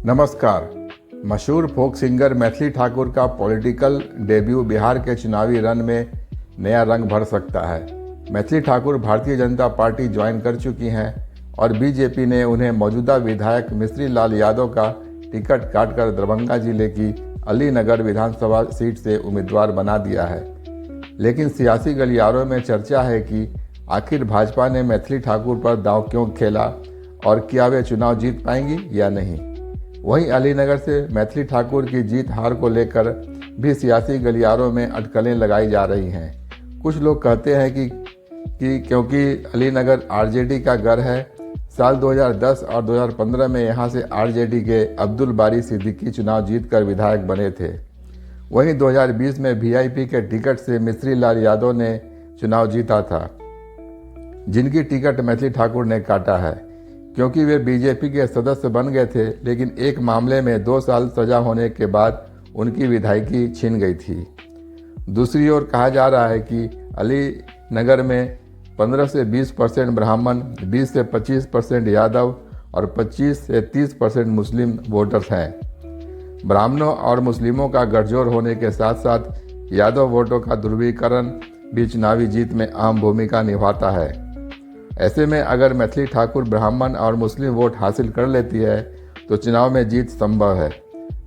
नमस्कार। मशहूर folk singer Maithili Thakur का पॉलिटिकल डेब्यू बिहार के चुनावी रण में नया रंग भर सकता है। मैथिली ठाकुर भारतीय जनता पार्टी ज्वाइन कर चुकी हैं और बीजेपी ने उन्हें मौजूदा विधायक मिश्री लाल यादव का टिकट काटकर दरभंगा जिले की अलीनगर विधानसभा सीट से उम्मीदवार बना दिया है। लेकिन सियासी गलियारों में चर्चा है कि आखिर भाजपा ने मैथिली ठाकुर पर दांव क्यों खेला और क्या वे चुनाव जीत पाएंगी या नहीं। वहीं अलीनगर से मैथिली ठाकुर की जीत हार को लेकर भी सियासी गलियारों में अटकलें लगाई जा रही हैं। कुछ लोग कहते हैं कि क्योंकि अलीनगर आरजेडी का गढ़ है, साल 2010 और 2015 में यहां से आरजेडी के अब्दुल बारी सिद्दीकी चुनाव जीतकर विधायक बने थे। वहीं 2020 में वीआईपी के टिकट से मिश्री लाल यादव ने चुनाव जीता था, जिनकी टिकट मैथिली ठाकुर ने काटा है क्योंकि वे बीजेपी के सदस्य बन गए थे। लेकिन एक मामले में 2 साल सजा होने के बाद उनकी विधायकी छिन गई थी। दूसरी ओर कहा जा रहा है कि अलीनगर में 15 से 20% ब्राह्मण, 20 से 25% यादव और 25 से 30% मुस्लिम वोटर्स हैं। ब्राह्मणों और मुस्लिमों का गठजोड़ होने के साथ साथ यादव वोटों का ध्रुवीकरण भी चुनावी जीत में अहम भूमिका निभाता है। ऐसे में अगर मैथिली ठाकुर ब्राह्मण और मुस्लिम वोट हासिल कर लेती है तो चुनाव में जीत संभव है,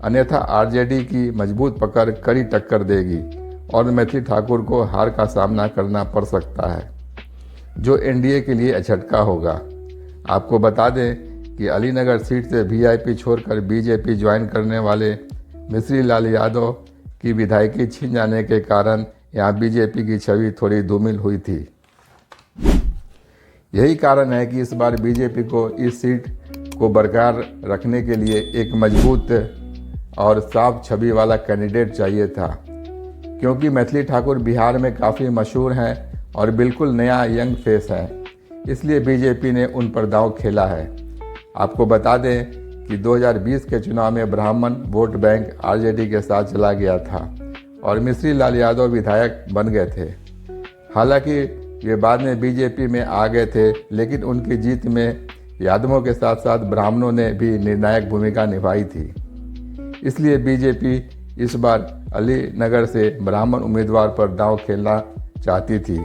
अन्यथा आरजेडी की मजबूत पकड़ कड़ी टक्कर देगी और मैथिली ठाकुर को हार का सामना करना पड़ सकता है, जो एनडीए के लिए झटका होगा। आपको बता दें कि अलीनगर सीट से वीआईपी छोड़कर बीजेपी ज्वाइन करने वाले मिश्री लाल यादव की विधायकी छिन जाने के कारण यहाँ बीजेपी की छवि थोड़ी धूमिल हुई थी। यही कारण है कि इस बार बीजेपी को इस सीट को बरकरार रखने के लिए एक मजबूत और साफ छवि वाला कैंडिडेट चाहिए था, क्योंकि मैथिली ठाकुर बिहार में काफ़ी मशहूर हैं और बिल्कुल नया यंग फेस है। इसलिए बीजेपी ने उन पर दांव खेला है। आपको बता दें कि 2020 के चुनाव में ब्राह्मण वोट बैंक आरजेडी के साथ चला गया था और मिश्री लाल यादव विधायक बन गए थे। हालांकि वे बाद में बीजेपी में आ गए थे, लेकिन उनकी जीत में यादवों के साथ साथ ब्राह्मणों ने भी निर्णायक भूमिका निभाई थी। इसलिए बीजेपी इस बार अलीनगर से ब्राह्मण उम्मीदवार पर दांव खेलना चाहती थी।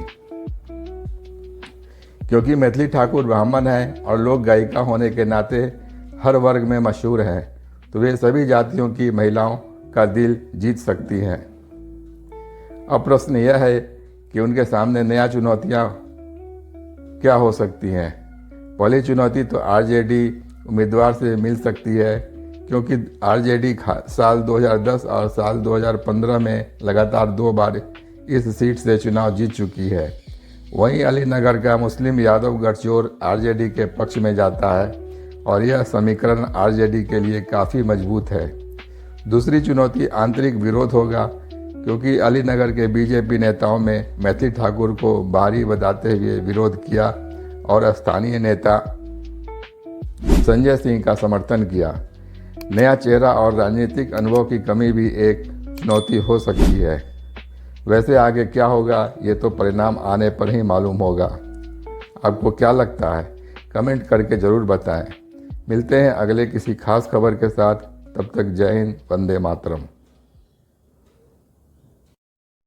क्योंकि मैथिली ठाकुर ब्राह्मण हैं और लोक गायिका होने के नाते हर वर्ग में मशहूर हैं, तो वे सभी जातियों की महिलाओं का दिल जीत सकती हैं। अब प्रश्न यह है कि उनके सामने नया चुनौतियां क्या हो सकती हैं। पहली चुनौती तो आरजेडी उम्मीदवार से मिल सकती है, क्योंकि आरजेडी साल 2010 और साल 2015 में लगातार 2 बार इस सीट से चुनाव जीत चुकी है। वहीं अलीनगर का मुस्लिम यादव गठजोड़ आरजेडी के पक्ष में जाता है और यह समीकरण आरजेडी के लिए काफ़ी मजबूत है। दूसरी चुनौती आंतरिक विरोध होगा, क्योंकि अलीनगर के बीजेपी नेताओं में मैथिली ठाकुर को बाहरी बताते हुए विरोध किया और स्थानीय नेता संजय सिंह का समर्थन किया। नया चेहरा और राजनीतिक अनुभव की कमी भी एक चुनौती हो सकती है। वैसे आगे क्या होगा ये तो परिणाम आने पर ही मालूम होगा। आपको क्या लगता है, कमेंट करके ज़रूर बताएं। मिलते हैं अगले किसी खास खबर के साथ। तब तक जय हिंद, वंदे मातरम।